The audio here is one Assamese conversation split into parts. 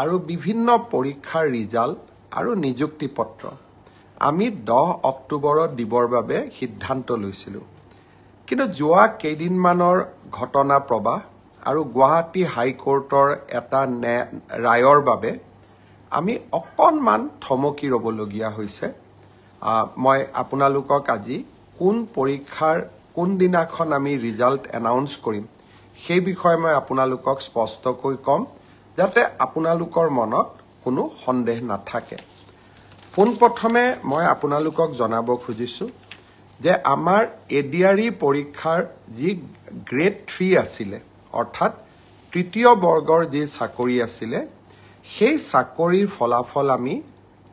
আৰু বিভিন্ন পৰীক্ষাৰ ৰিজাল্ট আৰু নিযুক্তি পত্ৰ আমি 10 অক্টোবৰত দিবৰ বাবে সিদ্ধান্ত লৈছিলোঁ কিন্তু যোৱা কেইদিনমানৰ ঘটনা প্ৰবাহ আৰু গুৱাহাটী হাইকোৰ্টৰ এটা ৰায়ৰ বাবে আমি অকণমান থমকি ৰ'বলগীয়া হৈছে মই আপোনালোকক আজি কোন পৰীক্ষাৰ কোন দিনাখন আমি ৰিজাল্ট এনাউন্স কৰিম সেই বিষয়ে মই আপোনালোকক স্পষ্টকৈ কম যাতে আপোনালোকৰ মনত কোনো সন্দেহ নাথাকে পোনপ্ৰথমে মই আপোনালোকক জনাব খুজিছোঁ যে আমাৰ এডিআৰই পৰীক্ষাৰ যি গ্ৰেড 3 আছিলে অৰ্থাৎ তৃতীয় বৰ্গৰ যি চাকৰি আছিলে সেই চাকৰিৰ ফলাফল আমি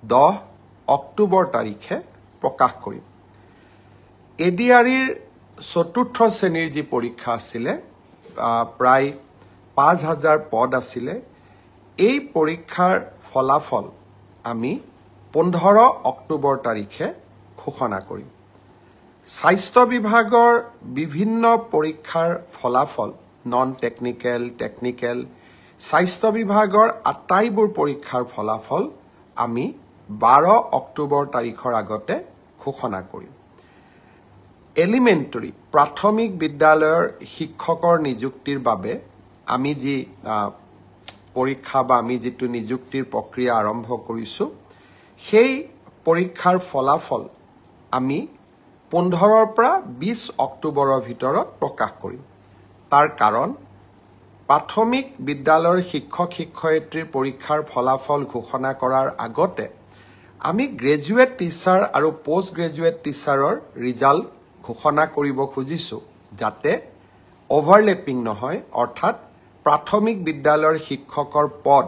10 অক্টোবৰ তাৰিখে প্ৰকাশ কৰিম এডিআৰইৰ চতুৰ্থ শ্ৰেণীৰ যি পৰীক্ষা আছিলে প্ৰায় 5000 পদ আছিলে এই পৰীক্ষাৰ ফলাফল আমি 15 অক্টোবৰ তাৰিখে ঘোষণা কৰিম স্বাস্থ্য বিভাগৰ বিভিন্ন পৰীক্ষাৰ ফলাফল নন টেকনিক্যাল টেকনিক্যাল স্বাস্থ্য বিভাগৰ আটাইবোৰ পৰীক্ষাৰ ফলাফল আমি 12 অক্টোবৰ তাৰিখৰ আগতে ঘোষণা কৰিম এলিমেন্টাৰী প্ৰাথমিক বিদ্যালয়ৰ শিক্ষকৰ নিযুক্তিৰ বাবে আমি যি পৰীক্ষা বা আমি যেটো নিযুক্তিৰ প্ৰক্ৰিয়া আৰম্ভ কৰিছো সেই পৰীক্ষাৰ ফলাফল আমি 15 পৰা 20 অক্টোবৰৰ ভিতৰত প্ৰকাশ কৰিম তাৰ কাৰণ প্ৰাথমিক বিদ্যালয়ৰ শিক্ষক শিক্ষয়িত্ৰীৰ পৰীক্ষাৰ ফলাফল ঘোষণা কৰাৰ আগতে আমি গ্ৰেজুৱেট টিচাৰ আৰু পোষ্ট গ্ৰেজুৱেট টিচাৰৰ ৰিজাল্ট ঘোষণা কৰিব খুজিছো যাতে ওভাৰলেপিং নহয় অৰ্থাৎ প্ৰাথমিক বিদ্যালয়ৰ শিক্ষকৰ পদ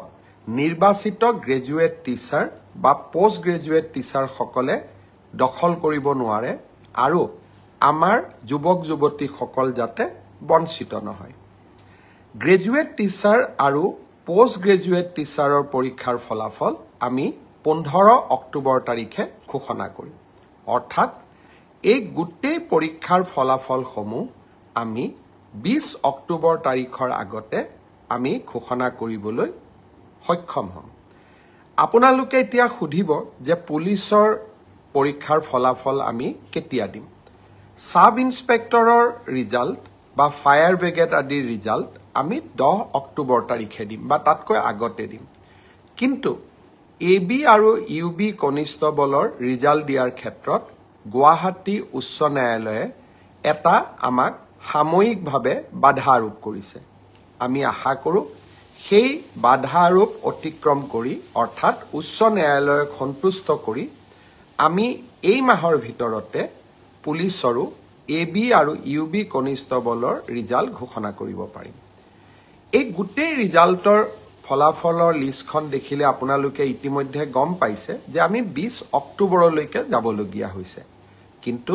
নিৰ্বাচিত গ্ৰেজুৱেট টিচাৰ বা পোষ্ট গ্ৰেজুৱেট টিচাৰ সকলে দখল কৰিব নোৱাৰে আৰু আমাৰ যুৱক যুৱতী সকল যাতে বঞ্চিত নহয় গ্ৰেজুৱেট টিচাৰ আৰু পোষ্ট গ্ৰেজুৱেট টিচাৰৰ পৰীক্ষাৰ ফলাফল আমি 15 অক্টোবৰ তাৰিখে ঘোষণা কৰিম অৰ্থাৎ এই গোটেই পৰীক্ষাৰ ফলাফলসমূহ আমি 20 অক্টোবৰ তাৰিখৰ আগতে আমি ঘোষণা কৰিবলৈ সক্ষম হ'ম আপোনালোকে এতিয়া সুধিব যে পুলিচৰ পৰীক্ষাৰ ফলাফল আমি কেতিয়া দিম সাব ইন্সপেক্টৰৰ ৰিজাল্ট বা ফায়াৰ ব্ৰিগেড আদিৰ ৰিজাল্ট আমি 10 অক্টোবৰ তাৰিখে দিম বা তাতকৈ আগতে দিম কিন্তু এবি আৰু ইউবি কনিষ্টবলৰ ৰিজাল্ট দিয়াৰ ক্ষেত্ৰত গুৱাহাটী উচ্চ ন্যায়ালয়ে এটা আমাক সাময়িকভাৱে বাধা আৰোপ কৰিছে আমি আশা কৰো সেই বাধা আৰোপ অতিক্ৰম কৰি অৰ্থাৎ উচ্চ ন্যায়ালয়ক সন্তুষ্ট কৰি আমি এই মাহৰ ভিতৰতে পুলিচৰো এবি আৰু ইউবি কনিষ্টবলৰ ৰিজাল্ট ঘোষণা কৰিব পাৰিম এই গোটেই ৰিজাল্টৰ ফলাফলৰ লিষ্টখন দেখিলে আপোনালোকে ইতিমধ্যে গম পাইছে যে আমি 20 অক্টোবৰলৈকে যাবলগীয়া হৈছে কিন্তু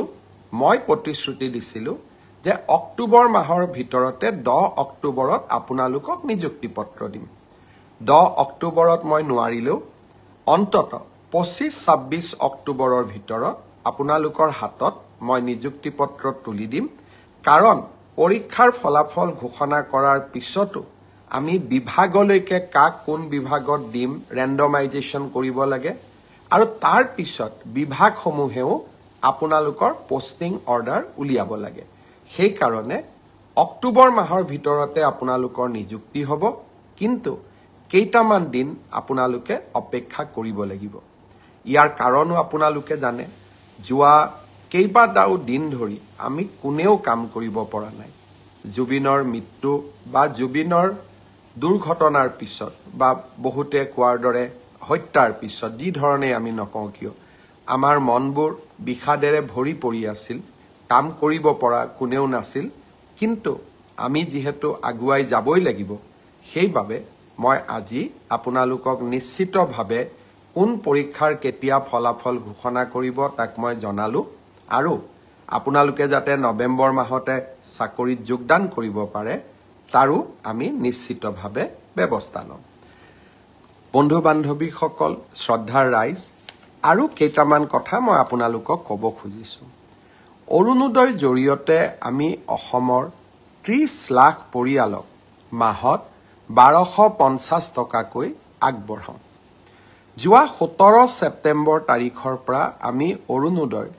মই প্ৰতিশ্ৰুতি দিছিলো যে অক্টোবৰ মাহৰ ভিতৰতে 10 অক্টোবৰত আপোনালোকক নিযুক্তি পত্ৰ দিম 10 অক্টোবৰত মই নোৱাৰিলেও অন্তত 25-26 অক্টোবৰৰ ভিতৰত আপোনালোকৰ হাতত মই নিযুক্তি পত্ৰ তুলি দিম কাৰণ পৰীক্ষাৰ ফলাফল ঘোষণা কৰাৰ পিছতো আমি বিভাগলৈকে কাক কোন বিভাগত দিম ৰেণ্ডমাইজেশ্যন কৰিব লাগে আৰু তাৰ পিছত বিভাগসমূহেও আপোনালোকৰ পোষ্টিং অৰ্ডাৰ উলিয়াব লাগে সেই কাৰণে অক্টোবৰ মাহৰ ভিতৰতে আপোনালোকৰ নিযুক্তি হ'ব কিন্তু কেইটামান দিন আপোনালোকে অপেক্ষা কৰিব লাগিব ইয়াৰ কাৰণো আপোনালোকে জানে যোৱা কেইবাটাও দিন ধৰি আমি কোনেও কাম কৰিব পৰা নাই জুবিনৰ মৃত্যু বা জুবিনৰ দুৰ্ঘটনাৰ পিছত বা বহুতে কোৱাৰ দৰে হত্যাৰ পিছত যি ধৰণে আমি নকওঁ কিয় আমাৰ মনবোৰ বিষাদেৰে ভৰি পৰি আছিল কাম কৰিব পৰা কোনেও নাছিল কিন্তু আমি যেহেতু আগুৱাই যাবই লাগিব সেইবাবে মই আজি আপোনালোকক নিশ্চিতভাৱে কোন পৰীক্ষাৰ কেতিয়া ফলাফল ঘোষণা কৰিব তাক মই জনালো আৰু আপোনালোকে যাতে নৱেম্বৰ মাহতে চাকৰিত যোগদান কৰিব পাৰে তাৰো আমি নিশ্চিতভাৱে ব্যৱস্থা লম বন্ধু বান্ধৱীসকল শ্ৰদ্ধাৰ ৰাইজ আৰু কেইটামান কথা মই আপোনালোকক ক'ব খুজিছো অৰুণোদয়ৰ জৰিয়তে আমি অসমৰ 30 লাখ পৰিয়ালক মাহত 1250 টকাকৈ আগবঢ়াওঁ যোৱা 17 ছেপ্টেম্বৰ তাৰিখৰ পৰা আমি অৰুণোদয়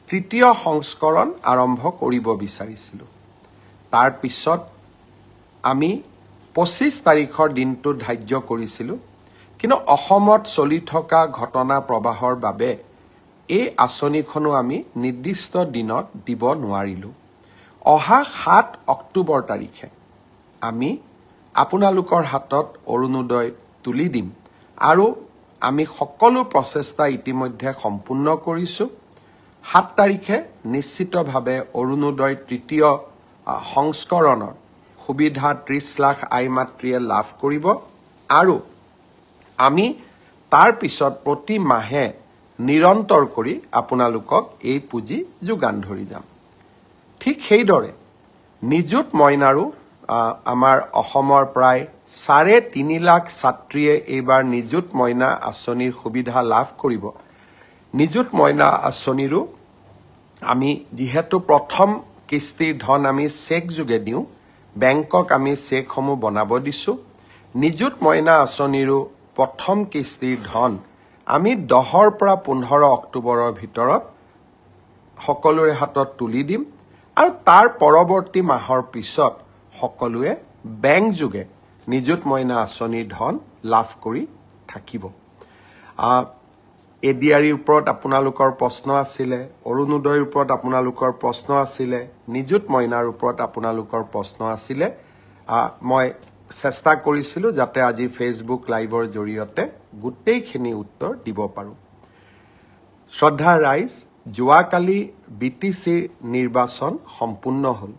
তৃতীয় সংস্কৰণ আৰম্ভ কৰিব বিচাৰিছিলোঁ তাৰ পিছত আমি 25 তাৰিখৰ দিনটো ধাৰ্য কৰিছিলোঁ কিন্তু অসমত চলি থকা ঘটনা প্ৰবাহৰ বাবে এই আঁচনিখনো আমি নিৰ্দিষ্ট দিনত দিব নোৱাৰিলোঁ অহা 7 অক্টোবৰ তাৰিখে আমি আপোনালোকৰ হাতত অৰুণোদয় তুলি দিম আৰু আমি সকলো প্ৰচেষ্টা ইতিমধ্যে সম্পূৰ্ণ কৰিছোঁ 7 তাৰিখে নিশ্চিতভাৱে অৰুণোদয় তৃতীয় সংস্কৰণৰ সুবিধা 30 লাখ আই মাতৃয়ে লাভ কৰিব আৰু আমি তাৰ পিছত প্ৰতি মাহে নিৰন্তৰ কৰি আপোনালোকক এই পুঁজি যোগান ধৰি যাম ঠিক সেইদৰে নিযুত মইনাৰো আমাৰ অসমৰ প্ৰায় 3.5 লাখ ছাত্ৰীয়ে এইবাৰ নিযুত মইনা আঁচনিৰ সুবিধা লাভ কৰিব নিযুত মইনা আঁচনিৰো আমি যিহেতু প্ৰথম কিস্তিৰ ধন আমি চেক যোগে দিওঁ বেংকক আমি চেকসমূহ বনাব দিছোঁ নিযুত মইনা আঁচনিৰো প্ৰথম কিস্তিৰ ধন আমি 10 পৰা 15 অক্টোবৰৰ ভিতৰত সকলোৰে হাতত তুলি দিম আৰু তাৰ পৰৱৰ্তী মাহৰ পিছত সকলোৱে বেংক যোগে নিযুত মইনা আঁচনিৰ ধন লাভ কৰি থাকিব এডিআৰিৰ ওপৰত আপোনালোকৰ প্ৰশ্ন আছিলে অৰুণোদয়ৰ ওপৰত আপোনালোকৰ প্ৰশ্ন আছিলে নিযুত মইনাৰ ওপৰত আপোনালোকৰ প্ৰশ্ন আছিলে মই চেষ্টা কৰিছিলোঁ যাতে আজি ফেচবুক লাইভৰ জৰিয়তে গোটেইখিনি উত্তৰ দিব পাৰোঁ শ্ৰদ্ধা ৰাইজ যোৱাকালি বিটিচিৰ নিৰ্বাচন সম্পূৰ্ণ হ'ল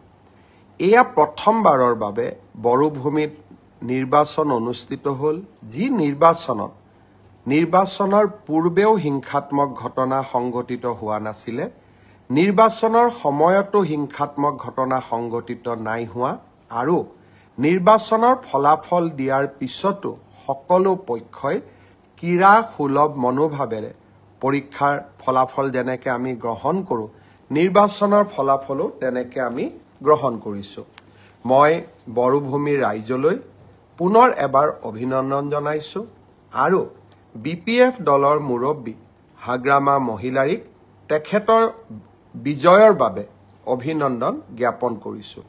এয়া প্ৰথমবাৰৰ বাবে বড়োভূমিত নিৰ্বাচন অনুষ্ঠিত হ'ল যি নিৰ্বাচনৰ পূৰ্বেও হিংসাত্মক ঘটনা সংঘটিত হোৱা নাছিলে নিৰ্বাচনৰ সময়তো হিংসাত্মক ঘটনা সংঘটিত নাই হোৱা আৰু নিৰ্বাচনৰ ফলাফল দিয়াৰ পিছতো সকলো পক্ষই কিৰা সুলভ মনোভাৱেৰে পৰীক্ষাৰ ফলাফল যেনেকৈ আমি গ্ৰহণ কৰোঁ নিৰ্বাচনৰ ফলাফলো তেনেকৈ আমি গ্ৰহণ কৰিছোঁ মই বড়োভূমিৰ ৰাইজলৈ পুনৰ এবাৰ অভিনন্দন জনাইছোঁ আৰু বিপিএফ দলৰ মুৰব্বী হাগ্ৰামা মহিলাৰীক তেখেতৰ বিজয়ৰ বাবে অভিনন্দন জ্ঞাপন কৰিছোঁ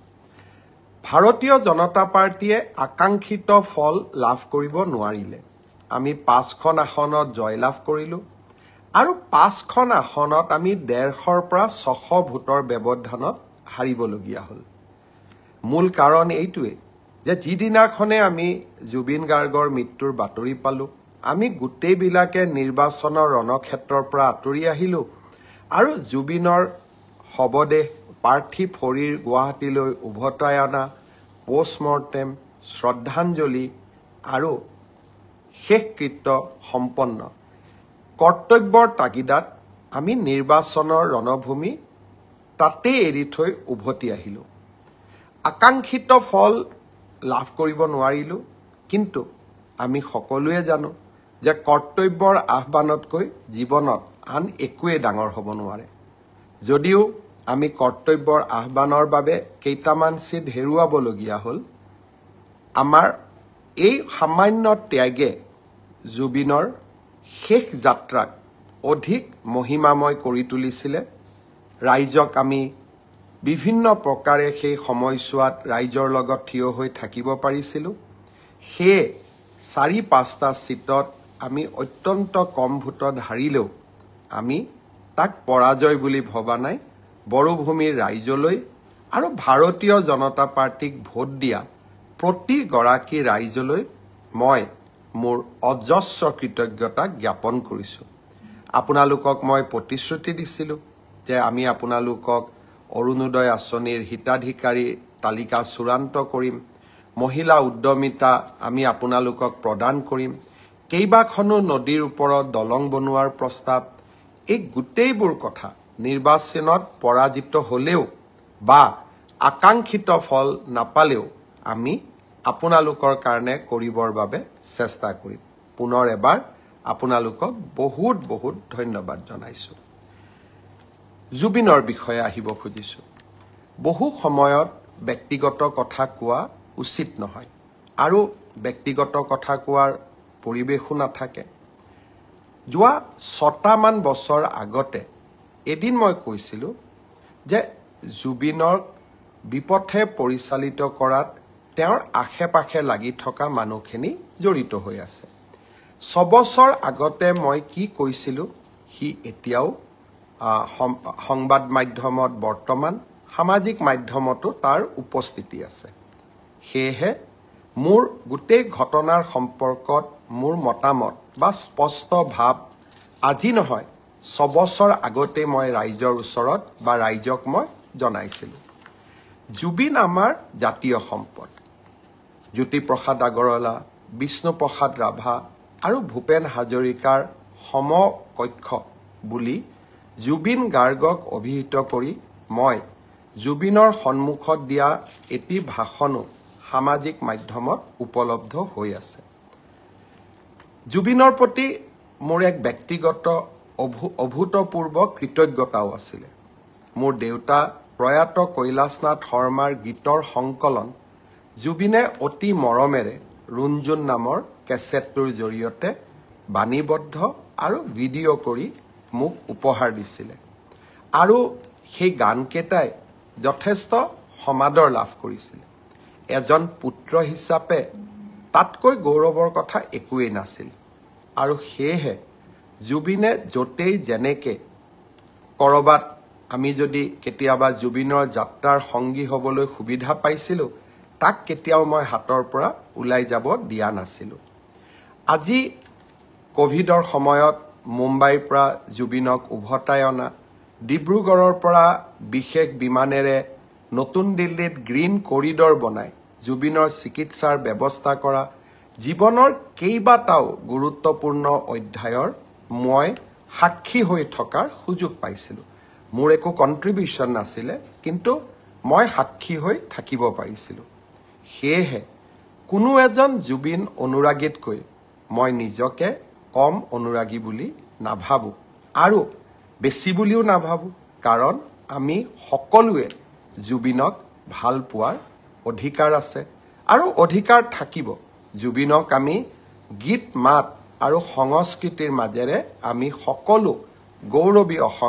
ভাৰতীয় জনতা পাৰ্টিয়ে আকাংক্ষিত ফল লাভ কৰিব নোৱাৰিলে আমি 5খন আসনত জয়লাভ কৰিলোঁ আৰু 5খন আসনত আমি 150ৰ পৰা 600 ভোটৰ ব্যৱধানত হাৰিবলগীয়া হ'ল মূল কাৰণ এইটোৱে যে যিদিনাখনে আমি জুবিন গাৰ্গৰ মৃত্যুৰ বাতৰি পালোঁ আমি গোটেইবিলাকে নিৰ্বাচনৰ ৰণক্ষেত্ৰৰ পৰা আঁতৰি আহিলোঁ আৰু জুবিনৰ শৱদেহ পাৰ্থিৱ শৰীৰ গুৱাহাটীলৈ উভতাই অনা পোষ্টমৰ্টেম শ্ৰদ্ধাঞ্জলি আৰু শেষকৃত্য সম্পন্ন কৰ্তব্যৰ তাগিদাত আমি নিৰ্বাচনৰ ৰণভূমি তাতে এৰি থৈ উভতি আহিলোঁ আকাংক্ষিত ফল লাভ কৰিব নোৱাৰিলোঁ কিন্তু আমি সকলোৱে জানো যে কৰ্তব্যৰ আহ্বানতকৈ জীৱনত আন একোৱে ডাঙৰ হ'ব নোৱাৰে যদিও আমি কৰ্তব্যৰ আহ্বানৰ বাবে কেইটামান চিট হেৰুৱাবলগীয়া হ'ল আমাৰ এই সামান্য ত্যাগে জুবিনৰ শেষ যাত্ৰাক অধিক মহিমাময় কৰি তুলিছিলে ৰাইজক আমি বিভিন্ন প্ৰকাৰে সেই সময়ছোৱাত ৰাইজৰ লগত থিয় হৈ থাকিব পাৰিছিলোঁ সেয়ে 4-5টা চিটত আমি অত্যন্ত কম ভোটত হাৰিলেও আমি তাক পৰাজয় বুলি ভবা নাই বড়োভূমিৰ ৰাইজলৈ আৰু ভাৰতীয় জনতা পাৰ্টিক ভোট দিয়া প্ৰতিগৰাকী ৰাইজলৈ মই মোৰ অজস্ৰ কৃতজ্ঞতা জ্ঞাপন কৰিছোঁ আপোনালোকক মই প্ৰতিশ্ৰুতি দিছিলোঁ যে আমি আপোনালোকক অৰুণোদয় আঁচনিৰ হিতাধিকাৰী তালিকা চূড়ান্ত কৰিম মহিলা উদ্যমিতা আমি আপোনালোকক প্ৰদান কৰিম কেইবাখনো নদীৰ ওপৰত দলং বনোৱাৰ প্ৰস্তাৱ এই গোটেইবোৰ কথা নিৰ্বাচনত পৰাজিত হ'লেও বা আকাংক্ষিত ফল নাপালেও আমি আপোনালোকৰ কাৰণে কৰিবৰ বাবে চেষ্টা কৰিম পুনৰ এবাৰ আপোনালোকক বহুত বহুত ধন্যবাদ জনাইছোঁ জুবিনৰ বিষয়ে আহিব খুজিছোঁ বহু সময়ত ব্যক্তিগত কথা কোৱা উচিত নহয় আৰু ব্যক্তিগত কথা কোৱাৰ পৰিৱেশো নাথাকে। যোৱা 6টামান বছৰ আগতে এদিন মই কৈছিলোঁ যে জুবিনৰ বিপথে পৰিচালিত কৰাত তেওঁৰ আশে-পাশে লাগি থকা মানুহখিনি জড়িত হৈ আছে। 6 বছৰ আগতে মই কি কৈছিলোঁ সি এতিয়াও সংবাদ মাধ্যমত বৰ্তমান সামাজিক মাধ্যমতো তাৰ উপস্থিতি আছে। সেয়েহে মোৰ গোটেই ঘটনাৰ সম্পৰ্কত মোৰ মতামত বা স্পষ্ট ভাৱ আজি নহয় 6 বছৰ আগতে মই ৰাইজৰ ওচৰত বা ৰাইজক মই জনাইছিলোঁ। জুবিন আমাৰ জাতীয় সম্পদ। জ্যোতিপ্ৰসাদ আগৰৱালা, বিষ্ণুপ্ৰসাদ ৰাভা আৰু ভূপেন হাজৰিকাৰ সমকক্ষ বুলি জুবিন গাৰ্গক অভিহিত কৰি মই জুবিনৰ সন্মুখত দিয়া এটি ভাষণো সামাজিক মাধ্যমত উপলব্ধ হৈ আছে। জুবিনৰ প্ৰতি মোৰ এক ব্যক্তিগত অভূতপূৰ্ব কৃতজ্ঞতাও আছিলে। মোৰ দেউতা প্ৰয়াত কৈলাশনাথ শৰ্মাৰ গীতৰ সংকলন জুবিনে অতি মৰমেৰে ৰুণজুণ নামৰ কেছেটটোৰ জৰিয়তে বাণীবদ্ধ আৰু ভিডিঅ' কৰি মোক উপহাৰ দিছিলে। আৰু সেই গানকেইটাই যথেষ্ট সমাদৰ লাভ কৰিছিলে। এজন পুত্ৰ হিচাপে তাতকৈ গৌৰৱৰ কথা একোৱেই নাছিল। আৰু সেয়েহে জুবিনে য'তেই যেনেকৈ ক'ৰবাত আমি যদি কেতিয়াবা জুবিনৰ যাত্ৰাৰ সংগী হ'বলৈ সুবিধা পাইছিলোঁ, তাক কেতিয়াও মই হাতৰ পৰা ওলাই যাব দিয়া নাছিলোঁ। আজি ক'ভিডৰ সময়ত মুম্বাইৰ পৰা জুবিনক উভতাই অনা, ডিব্ৰুগড়ৰ পৰা বিশেষ বিমানেৰে নতুন দিল্লীত গ্ৰীণ কৰিডৰ বনাই জুবিনৰ চিকিৎসাৰ ব্যৱস্থা কৰা, জীৱনৰ কেইবাটাও গুৰুত্বপূৰ্ণ অধ্যায়ৰ মই সাক্ষী হৈ থকাৰ সুযোগ পাইছিলোঁ। মোৰ একো কণ্ট্ৰিবিউশ্যন নাছিলে, কিন্তু মই সাক্ষী হৈ থাকিব পাৰিছিলোঁ। সেয়েহে কোনো এজন জুবিন অনুৰাগীতকৈ মই নিজকে কম অনুৰাগী বুলি নাভাবোঁ আৰু বেছি বুলিও নাভাবোঁ, কাৰণ আমি সকলোৱে জুবিনক ভাল পোৱাৰ অধিকাৰ আছে আৰু অধিকাৰ থাকিব। জুবিনক আমি গীত মাত আৰু সংস্কৃতিৰ মাজেৰে আমি সকলো গৌৰৱী অসম